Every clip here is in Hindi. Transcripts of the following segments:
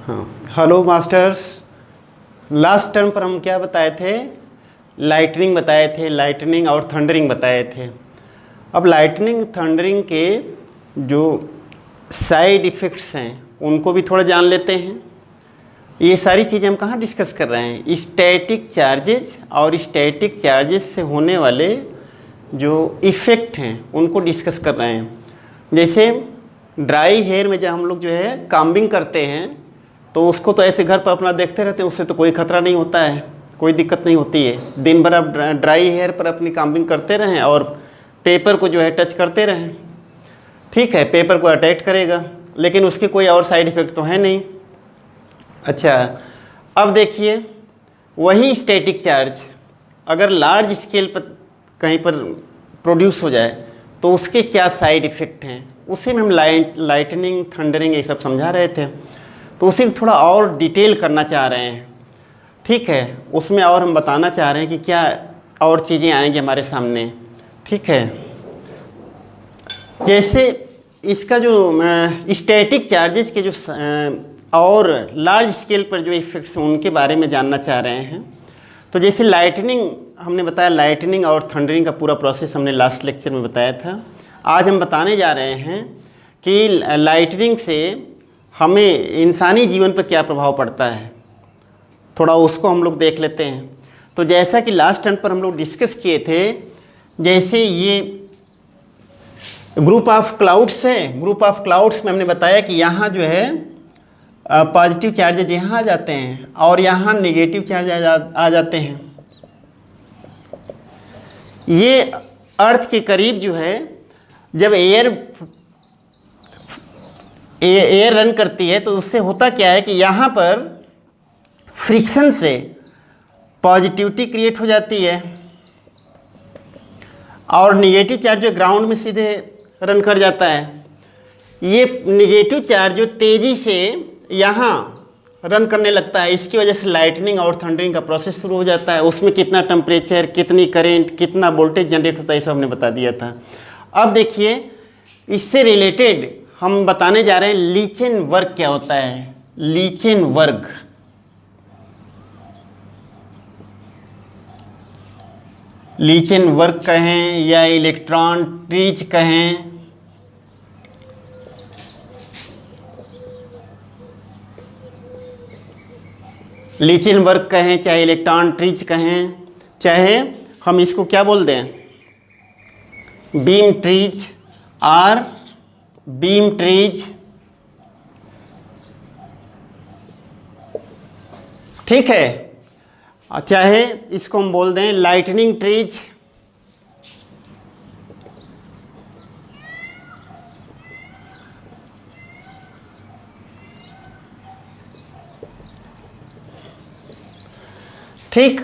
हाँ, हेलो मास्टर्स। लास्ट टर्म पर हम क्या बताए थे? लाइटनिंग बताए थे, लाइटनिंग और थंडरिंग बताए थे। अब लाइटनिंग थंडरिंग के जो साइड इफ़ेक्ट्स हैं उनको भी थोड़ा जान लेते हैं। ये सारी चीज़ें हम कहाँ डिस्कस कर रहे हैं? स्टैटिक चार्जेस और स्टैटिक चार्जेस से होने वाले जो इफ़ेक्ट हैं उनको डिस्कस कर रहे हैं। जैसे ड्राई हेयर में जब हम लोग जो है काम्बिंग करते हैं तो उसको तो ऐसे घर पर अपना देखते रहते हैं, उससे तो कोई ख़तरा नहीं होता है, कोई दिक्कत नहीं होती है। दिन भर आप ड्राई हेयर पर अपनी काम्बिंग करते रहें और पेपर को जो है टच करते रहें, ठीक है, पेपर को अटैक करेगा, लेकिन उसके कोई और साइड इफ़ेक्ट तो है नहीं। अच्छा, अब देखिए वही स्टैटिक चार्ज अगर लार्ज स्केल पर कहीं पर प्रोड्यूस हो जाए तो उसके क्या साइड इफ़ेक्ट हैं, उसी में हम लाइटनिंग थंडरिंग ये सब समझा रहे थे। तो उसी को थोड़ा और डिटेल करना चाह रहे हैं, ठीक है। उसमें और हम बताना चाह रहे हैं कि क्या और चीज़ें आएंगी हमारे सामने, ठीक है। जैसे इसका जो स्टैटिक चार्जेस के जो और लार्ज स्केल पर जो इफ़ेक्ट्स हैं उनके बारे में जानना चाह रहे हैं। तो जैसे लाइटनिंग हमने बताया, लाइटनिंग और थंडरिंग का पूरा प्रोसेस हमने लास्ट लेक्चर में बताया था। आज हम बताने जा रहे हैं कि लाइटनिंग से हमें इंसानी जीवन पर क्या प्रभाव पड़ता है, थोड़ा उसको हम लोग देख लेते हैं। तो जैसा कि लास्ट टर्म पर हम लोग डिस्कस किए थे, जैसे ये ग्रुप ऑफ क्लाउड्स है, ग्रुप ऑफ क्लाउड्स में हमने बताया कि यहाँ जो है पॉजिटिव चार्जेज यहाँ आ जाते हैं और यहाँ नेगेटिव चार्ज आ जाते हैं। ये अर्थ के करीब जो है जब एयर रन करती है तो उससे होता क्या है कि यहाँ पर फ्रिक्शन से पॉजिटिविटी क्रिएट हो जाती है और निगेटिव चार्ज जो ग्राउंड में सीधे रन कर जाता है। ये निगेटिव चार्ज जो तेज़ी से यहाँ रन करने लगता है, इसकी वजह से लाइटनिंग और थंडरिंग का प्रोसेस शुरू हो जाता है। उसमें कितना टेम्परेचर, कितनी करंट, कितना वोल्टेज जनरेट होता है, ये सब हमने बता दिया था। अब देखिए इससे रिलेटेड हम बताने जा रहे हैं लीचेन वर्क क्या होता है। लीचेन वर्क, लीचेन वर्क कहें या इलेक्ट्रॉन ट्रीज कहें, लीचेन वर्क कहें चाहे इलेक्ट्रॉन ट्रीज कहें, चाहे हम इसको क्या बोल दें, बीम ट्रीज और बीम ट्रीज, ठीक है। चाहे इसको हम बोल दें लाइटनिंग ट्रीज, ठीक।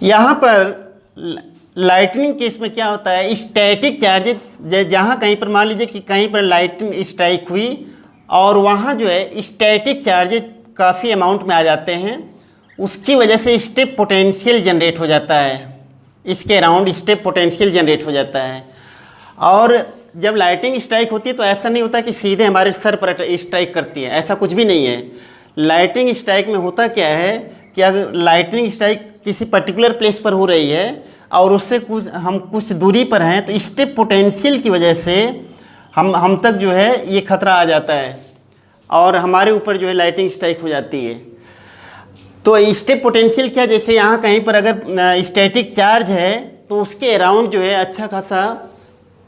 यहाँ पर लाइटनिंग केस में क्या होता है, स्टैटिक चार्जेस जहाँ कहीं पर मान लीजिए कि कहीं पर लाइटनिंग स्ट्राइक हुई और वहाँ जो है स्टैटिक चार्जेस काफ़ी अमाउंट में आ जाते हैं, उसकी वजह से स्टेप पोटेंशियल जनरेट हो जाता है, इसके अराउंड स्टेप पोटेंशियल जनरेट हो जाता है। और जब लाइटनिंग स्ट्राइक होती है तो ऐसा नहीं होता कि सीधे हमारे सर पर स्ट्राइक करती है, ऐसा कुछ भी नहीं है। लाइटनिंग स्ट्राइक में होता क्या है कि अगर लाइटनिंग स्ट्राइक किसी पर्टिकुलर प्लेस पर हो रही है और उससे कुछ दूरी पर हैं तो स्टेप पोटेंशियल की वजह से हम तक जो है ये खतरा आ जाता है और हमारे ऊपर जो है लाइटनिंग स्ट्राइक हो जाती है। तो स्टेप पोटेंशियल क्या, जैसे यहाँ कहीं पर अगर स्टैटिक चार्ज है तो उसके अराउंड जो है अच्छा खासा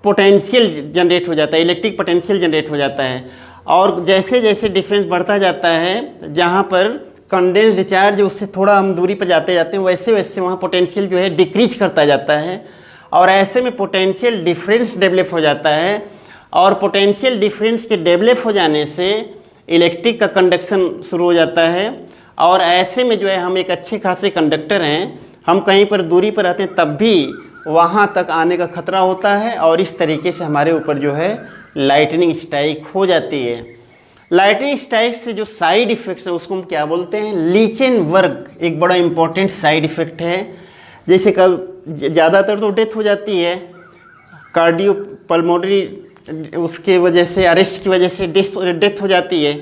पोटेंशियल जनरेट हो जाता है, इलेक्ट्रिक पोटेंशियल जनरेट हो जाता है। और जैसे जैसे डिफरेंस बढ़ता जाता है, जहाँ पर कंडेंस्ड चार्ज उससे थोड़ा हम दूरी पर जाते जाते हैं, वैसे वैसे वहाँ पोटेंशियल जो है डिक्रीज करता जाता है और ऐसे में पोटेंशियल डिफरेंस डेवलप हो जाता है। और पोटेंशियल डिफरेंस के डेवलप हो जाने से इलेक्ट्रिक का कंडक्शन शुरू हो जाता है और ऐसे में जो है हम एक अच्छे खासे कंडक्टर हैं, हम कहीं पर दूरी पर रहते हैं तब भी वहाँ तक आने का खतरा होता है और इस तरीके से हमारे ऊपर जो है लाइटनिंग स्ट्राइक हो जाती है। लाइटनिंग स्ट्राइक से जो साइड इफ़ेक्ट्स हैं उसको हम क्या बोलते हैं, लीचेन वर्क एक बड़ा इंपॉर्टेंट साइड इफ़ेक्ट है। जैसे कब ज़्यादातर तो डेथ हो जाती है, कार्डियो पल्मोनरी उसके वजह से, अरेस्ट की वजह से डेथ हो जाती है।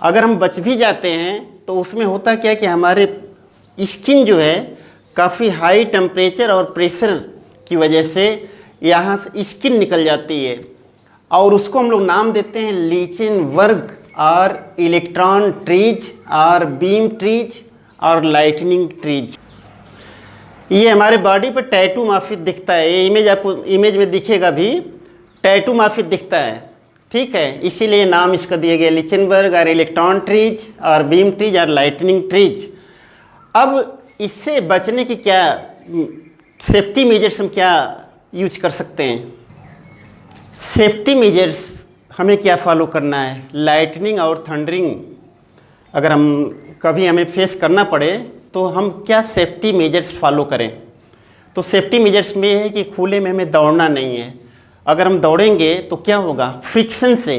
अगर हम बच भी जाते हैं तो उसमें होता क्या है कि हमारे स्किन जो है काफ़ी हाई टेम्परेचर और प्रेशर की वजह से यहाँ से स्किन निकल जाती है, और उसको हम लोग नाम देते हैं लीचेनबर्ग और इलेक्ट्रॉन ट्रीज और बीम ट्रीज और लाइटनिंग ट्रीज। ये हमारे बॉडी पर टैटू माफिक दिखता है। ये इमेज आपको इमेज में दिखेगा भी, टैटू माफिक दिखता है, ठीक है। इसीलिए नाम इसका दिया गया लीचेनबर्ग और इलेक्ट्रॉन ट्रीज और बीम ट्रीज और लाइटनिंग ट्रीज। अब इससे बचने की क्या सेफ्टी मेजर्स हम क्या यूज कर सकते हैं? सेफ्टी मेजर्स हमें क्या फॉलो करना है? लाइटनिंग और थंडरिंग अगर हम कभी हमें फेस करना पड़े तो हम क्या सेफ्टी मेजर्स फॉलो करें? तो सेफ्टी मेजर्स में है कि खुले में हमें दौड़ना नहीं है। अगर हम दौड़ेंगे तो क्या होगा, फ्रिक्शन से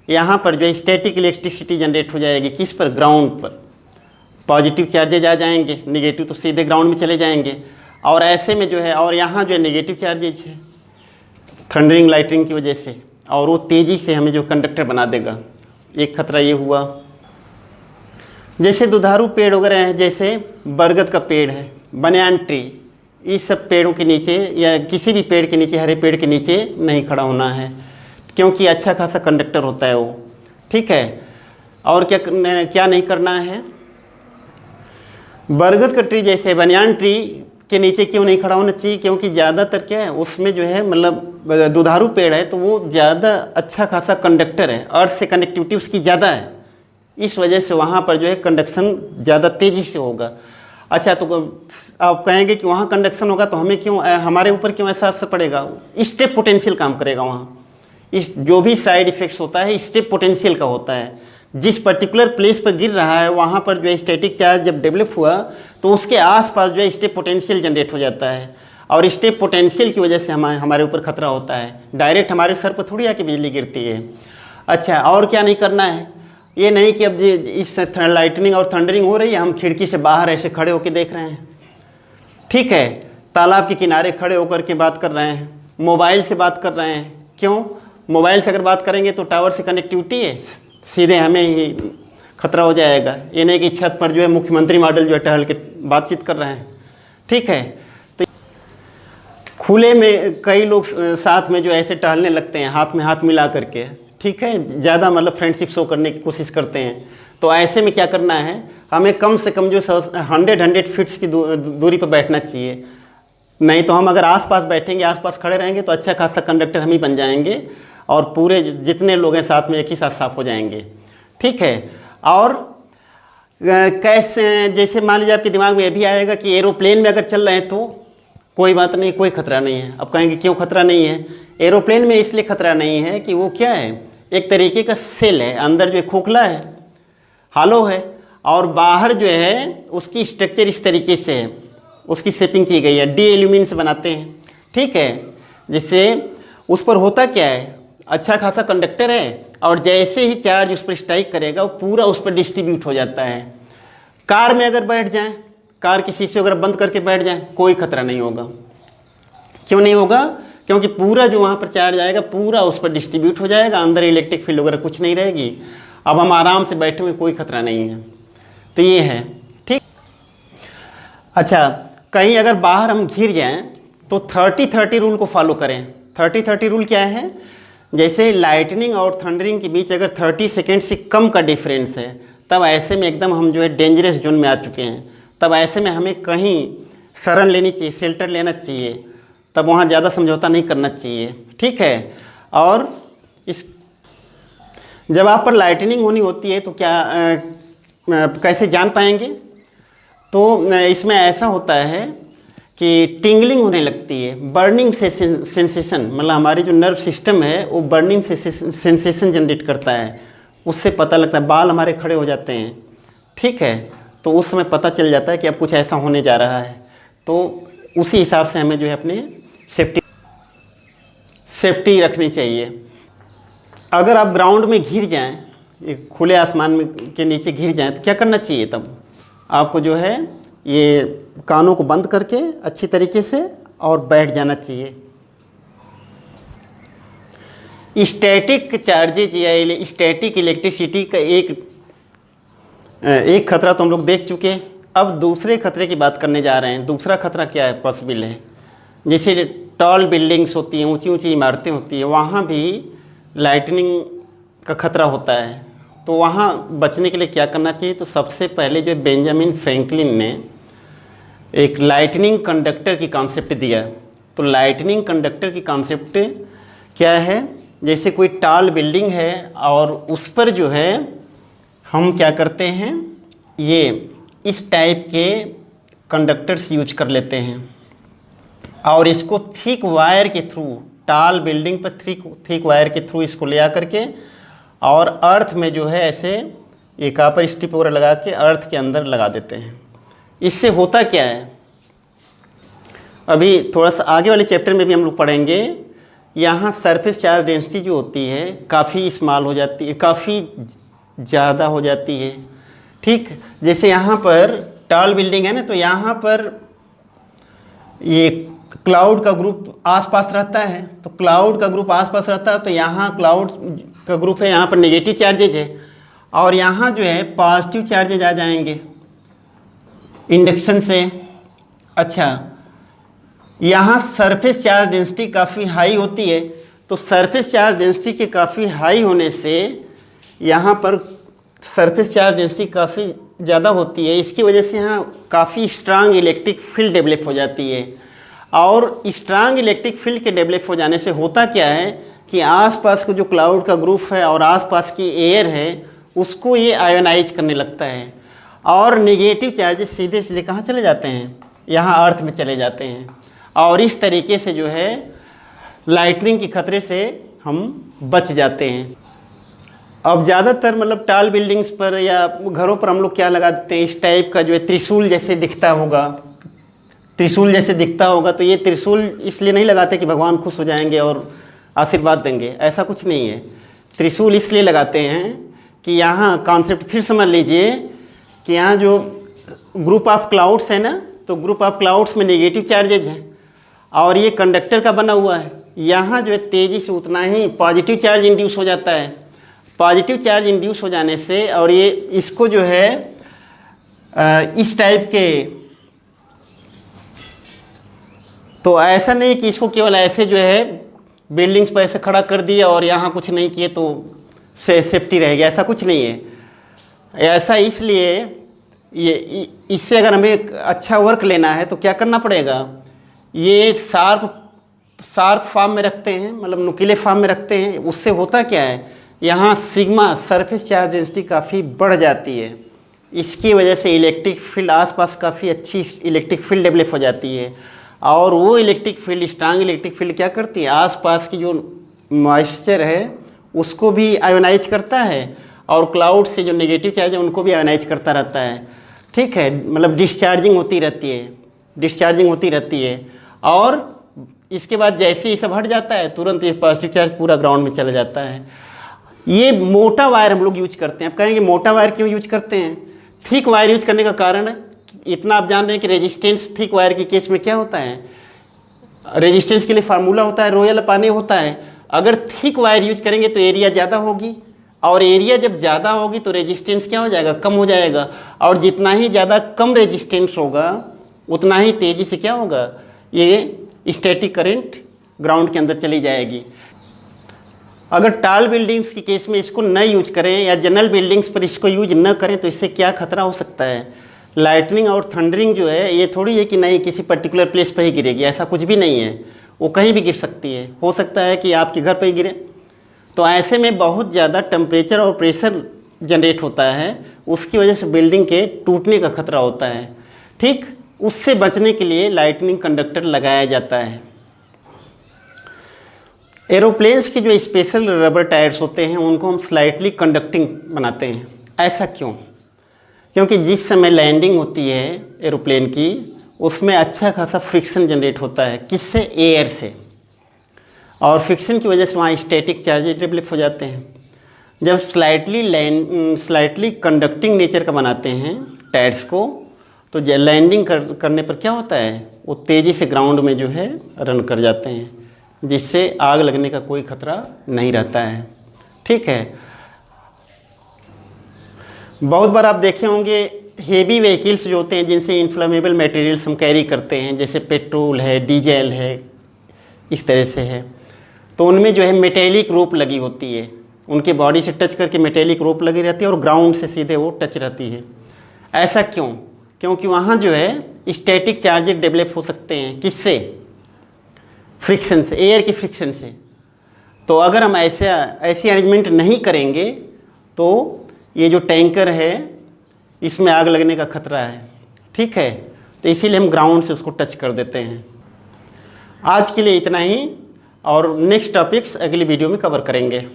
यहाँ पर जो है स्टैटिक इलेक्ट्रिसिटी जनरेट हो जाएगी। किस पर? ग्राउंड पर। पॉजिटिव चार्जेज आ जाएंगे, नेगेटिव तो सीधे ग्राउंड में चले जाएंगे। और ऐसे में जो है, और यहाँ जो है नेगेटिव चार्जेज है थंडरिंग लाइटनिंग की वजह से, और वो तेज़ी से हमें जो कंडक्टर बना देगा। एक खतरा ये हुआ। जैसे दुधारू पेड़ वगैरह हैं, जैसे बरगद का पेड़ है, बनियान ट्री, इस सब पेड़ों के नीचे या किसी भी पेड़ के नीचे, हरे पेड़ के नीचे नहीं खड़ा होना है, क्योंकि अच्छा खासा कंडक्टर होता है वो, ठीक है। और क्या नहीं करना है? बरगद का ट्री जैसे बनियान ट्री के नीचे क्यों नहीं खड़ा होना चाहिए? क्योंकि ज़्यादातर क्या है उसमें जो है, मतलब दुधारू पेड़ है तो वो ज़्यादा अच्छा खासा कंडक्टर है, अर्थ से कनेक्टिविटी उसकी ज़्यादा है, इस वजह से वहाँ पर जो है कंडक्शन ज़्यादा तेज़ी से होगा। अच्छा, तो आप कहेंगे कि वहाँ कंडक्शन होगा तो हमें क्यों, हमारे ऊपर क्यों ऐसा असर पड़ेगा? स्टेप पोटेंशियल काम करेगा वहाँ। इस जो भी साइड इफ़ेक्ट्स होता है स्टेप पोटेंशियल का होता है। जिस पर्टिकुलर प्लेस पर गिर रहा है वहाँ पर जो है स्टैटिक चार्ज जब डेवलप हुआ तो उसके आसपास जो है स्टेप पोटेंशियल जनरेट हो जाता है, और स्टेप पोटेंशियल की वजह से हमारे ऊपर खतरा होता है। डायरेक्ट हमारे सर पर थोड़ी आके बिजली गिरती है। अच्छा, और क्या नहीं करना है? ये नहीं कि अब इस लाइटनिंग और थंडरिंग हो रही है, हम खिड़की से बाहर ऐसे खड़े होकर देख रहे हैं, ठीक है, तालाब के किनारे खड़े होकर के बात कर रहे हैं, मोबाइल से बात कर रहे हैं। क्यों? मोबाइल से अगर बात करेंगे तो टावर से कनेक्टिविटी है, सीधे हमें ही खतरा हो जाएगा। ये नहीं कि छत पर जो है मुख्यमंत्री मॉडल जो है टहल के बातचीत कर रहे हैं, ठीक है। तो खुले में कई लोग साथ में जो ऐसे टहलने लगते हैं, हाथ में हाथ मिला करके, ठीक है, ज़्यादा मतलब फ्रेंडशिप शो करने की कोशिश करते हैं। तो ऐसे में क्या करना है, हमें कम से कम जो 100 फीट्स की दूरी पर बैठना चाहिए। नहीं तो हम अगर आसपास बैठेंगे, आसपास खड़े रहेंगे तो अच्छा खासा कंडक्टर हम ही बन जाएंगे, और पूरे जितने लोग हैं साथ में एक ही साथ साफ हो जाएंगे, ठीक है। और कैसे, जैसे मान लीजिए आपके दिमाग में ये भी आएगा कि एरोप्लेन में अगर चल रहे हैं तो कोई बात नहीं, कोई खतरा नहीं है। अब कहेंगे क्यों खतरा नहीं है? एरोप्लेन में इसलिए खतरा नहीं है कि वो क्या है, एक तरीके का सेल है, अंदर जो है खोखला है, हालो है, और बाहर जो है उसकी स्ट्रक्चर इस तरीके से है, उसकी शेपिंग की गई है, डी एल्यूमिनियम से बनाते हैं, ठीक है। जिससे उस पर होता क्या है, अच्छा खासा कंडक्टर है, और जैसे ही चार्ज उस पर स्ट्राइक करेगा वो पूरा उस पर डिस्ट्रीब्यूट हो जाता है। कार में अगर बैठ जाएं, कार की शीशे अगर बंद करके बैठ जाएं, कोई खतरा नहीं होगा। क्यों नहीं होगा? क्योंकि पूरा जो वहाँ पर चार्ज आएगा पूरा उस पर डिस्ट्रीब्यूट हो जाएगा, अंदर इलेक्ट्रिक फील्ड वगैरह कुछ नहीं रहेगी। अब हम आराम से बैठे हुए, कोई खतरा नहीं है। तो ये है, ठीक। अच्छा, कहीं अगर बाहर हम घिर जाएं तो 30-30 रूल को फॉलो करें। 30-30 रूल क्या है? जैसे लाइटनिंग और थंडरिंग के बीच अगर 30 सेकेंड से कम का डिफरेंस है, तब ऐसे में एकदम हम जो है डेंजरस जोन में आ चुके हैं। तब ऐसे में हमें कहीं शरण लेनी चाहिए, शेल्टर लेना चाहिए, तब वहाँ ज़्यादा समझौता नहीं करना चाहिए, ठीक है। और इस जब आप पर लाइटनिंग होनी होती है तो कैसे जान पाएंगे? तो इसमें ऐसा होता है कि टिंगलिंग होने लगती है, बर्निंग सेंसेशन, मतलब हमारी जो नर्व सिस्टम है वो बर्निंग सेंसेशन जनरेट करता है, उससे पता लगता है, बाल हमारे खड़े हो जाते हैं, ठीक है। तो उस समय पता चल जाता है कि अब कुछ ऐसा होने जा रहा है। तो उसी हिसाब से हमें जो है अपने सेफ्टी रखनी चाहिए। अगर आप ग्राउंड में घिर जाएं, एक खुले आसमान में के नीचे घिर जाएं, तो क्या करना चाहिए? तब आपको जो है ये कानों को बंद करके अच्छी तरीके से और बैठ जाना चाहिए। स्टैटिक चार्जेज या स्टैटिक इलेक्ट्रिसिटी का एक खतरा तो हम लोग देख चुके हैं। अब दूसरे खतरे की बात करने जा रहे हैं। दूसरा खतरा क्या है पॉसिबल है, जैसे टॉल बिल्डिंग्स होती हैं, ऊंची ऊंची इमारतें होती हैं, वहाँ भी लाइटनिंग का खतरा होता है। तो वहाँ बचने के लिए क्या करना चाहिए? तो सबसे पहले जो बेंजामिन फ्रैंकलिन ने एक लाइटनिंग कंडक्टर की कॉन्सेप्ट दिया। तो लाइटनिंग कंडक्टर की कॉन्सेप्ट क्या है? जैसे कोई टॉल बिल्डिंग है और उस पर जो है हम क्या करते हैं, ये इस टाइप के कंडक्टर्स यूज कर लेते हैं और इसको थिक वायर के थ्रू, टॉल बिल्डिंग पर थिक वायर के थ्रू इसको ले आ करके और अर्थ में जो है ऐसे ये कॉपर स्ट्रिप वगैरह लगा के अर्थ के अंदर लगा देते हैं। इससे होता क्या है, अभी थोड़ा सा आगे वाले चैप्टर में भी हम लोग पढ़ेंगे। यहाँ सरफेस चार्ज डेंसिटी जो होती है काफ़ी स्मॉल हो जाती है, काफ़ी ज़्यादा हो जाती है। ठीक, जैसे यहाँ पर टॉल बिल्डिंग है ना, तो यहाँ पर ये क्लाउड का ग्रुप आसपास रहता है, तो क्लाउड का ग्रुप आसपास रहता है, तो यहाँ क्लाउड का ग्रुप है, यहाँ पर नेगेटिव चार्जेज है और यहाँ जो है पॉजिटिव चार्जेज आ जाएंगे इंडक्शन से। अच्छा, यहाँ सरफेस चार्ज डेंसिटी काफ़ी हाई होती है, तो सरफेस चार्ज डेंसिटी के काफ़ी हाई होने से यहाँ पर सरफेस चार्ज डेंसिटी काफ़ी ज़्यादा होती है। इसकी वजह से यहाँ काफ़ी स्ट्रांग इलेक्ट्रिक फील्ड डेवलप हो जाती है और स्ट्रांग इलेक्ट्रिक फील्ड के डेवलप हो जाने से होता क्या है कि आसपास का जो क्लाउड का ग्रुप है और आसपास की एयर है उसको ये आयोनाइज करने लगता है और नेगेटिव चार्जेस सीधे सीधे कहाँ चले जाते हैं, यहाँ अर्थ में चले जाते हैं और इस तरीके से जो है लाइटनिंग के खतरे से हम बच जाते हैं। अब ज़्यादातर मतलब टॉल बिल्डिंग्स पर या घरों पर हम लोग क्या लगा देते हैं, इस टाइप का जो है त्रिशूल जैसे दिखता होगा, त्रिशूल जैसे दिखता होगा। तो ये त्रिशूल इसलिए नहीं लगाते कि भगवान खुश हो जाएंगे और आशीर्वाद देंगे, ऐसा कुछ नहीं है। त्रिशूल इसलिए लगाते हैं कि यहाँ कॉन्सेप्ट फिर समझ लीजिए कि यहाँ जो ग्रुप ऑफ क्लाउड्स है ना, तो ग्रुप ऑफ क्लाउड्स में नेगेटिव चार्जेज हैं और ये कंडक्टर का बना हुआ है। यहाँ जो है तेज़ी से उतना ही पॉजिटिव चार्ज इंड्यूस हो जाता है। पॉजिटिव चार्ज इंड्यूस हो जाने से और ये इसको जो है इस टाइप के, तो ऐसा नहीं कि इसको केवल ऐसे जो है बिल्डिंग्स पर ऐसे खड़ा कर दिया और यहाँ कुछ नहीं किए तो सेफ्टी रहेगी, ऐसा कुछ नहीं है। ऐसा इसलिए ये इससे अगर हमें एक अच्छा वर्क लेना है तो क्या करना पड़ेगा, ये शार्प फॉर्म में रखते हैं, मतलब नुकीले फॉर्म में रखते हैं। उससे होता क्या है, यहाँ सिग्मा सरफेस चार्ज डेंसिटी काफ़ी बढ़ जाती है। इसकी वजह से इलेक्ट्रिक फील्ड आसपास काफ़ी अच्छी इलेक्ट्रिक फील्ड डेवलप हो जाती है और वो electric field, strong electric field क्या करती है, आसपास की जो मॉइस्चर है उसको भी आयोनाइज करता है और क्लाउड से जो नेगेटिव चार्ज है उनको भी आयोनाइज करता रहता है। ठीक है, मतलब डिस्चार्जिंग होती रहती है और इसके बाद जैसे ही सब हट जाता है तुरंत ये पॉजिटिव चार्ज पूरा ग्राउंड में चला जाता है। ये मोटा वायर हम लोग यूज करते हैं। आप कहेंगे मोटा वायर क्यों यूज करते हैं? थिक वायर यूज करने का कारण इतना आप जान रहे हैं कि रेजिस्टेंस थिक वायर के केस में क्या होता है, रेजिस्टेंस के लिए फार्मूला होता है रोयल पाने होता है। अगर थिक वायर यूज करेंगे तो एरिया ज़्यादा होगी और एरिया जब ज़्यादा होगी तो रेजिस्टेंस क्या हो जाएगा, कम हो जाएगा और जितना ही ज़्यादा कम रेजिस्टेंस होगा उतना ही तेज़ी से क्या होगा, ये स्टैटिक करंट ग्राउंड के अंदर चली जाएगी। अगर टॉल बिल्डिंग्स के केस में इसको न यूज करें या जनरल बिल्डिंग्स पर इसको यूज न करें तो इससे क्या खतरा हो सकता है, लाइटनिंग और थंडरिंग जो है ये थोड़ी है कि नहीं किसी पर्टिकुलर प्लेस पर ही गिरेगी, ऐसा कुछ भी नहीं है, वो कहीं भी गिर सकती है। हो सकता है कि आपके घर पर ही गिरे। तो ऐसे में बहुत ज़्यादा टेम्परेचर और प्रेशर जनरेट होता है, उसकी वजह से बिल्डिंग के टूटने का खतरा होता है। ठीक, उससे बचने के लिए लाइटनिंग कंडक्टर लगाया जाता है। एरोप्लेन्स के जो स्पेशल रबर टायर्स होते हैं उनको हम स्लाइटली कंडक्टिंग बनाते हैं। ऐसा क्यों? क्योंकि जिस समय लैंडिंग होती है एरोप्लेन की उसमें अच्छा खासा फ्रिक्शन जनरेट होता है, किससे, एयर से, और फ्रिक्शन की वजह से वहाँ स्टैटिक चार्जेस डेवलप हो जाते हैं। जब स्लाइटली कंडक्टिंग नेचर का बनाते हैं टायर्स को तो लैंडिंग करने पर क्या होता है, वो तेज़ी से ग्राउंड में जो है रन कर जाते हैं। जिससे आग लगने का कोई खतरा नहीं रहता है। ठीक है। बहुत बार आप देखे होंगे हेवी व्हीकल्स जो होते हैं जिनसे इन्फ्लेमेबल मटेरियल्स हम कैरी करते हैं, जैसे पेट्रोल है, डीजल है, इस तरह से है, तो उनमें जो है मेटेलिक रोप लगी होती है, उनके बॉडी से टच करके मेटेलिक रोप लगी रहती है और ग्राउंड से सीधे वो टच रहती है। ऐसा क्यों? क्योंकि वहाँ जो है स्टैटिक चार्जेस डेवलप हो सकते हैं। किससे? फ्रिक्शन से, एयर की फ्रिक्शन से। तो अगर हम ऐसी अरेंजमेंट नहीं करेंगे तो ये जो टैंकर है इसमें आग लगने का खतरा है। ठीक है, तो इसीलिए हम ग्राउंड से उसको टच कर देते हैं। आज के लिए इतना ही, और नेक्स्ट टॉपिक्स अगली वीडियो में कवर करेंगे।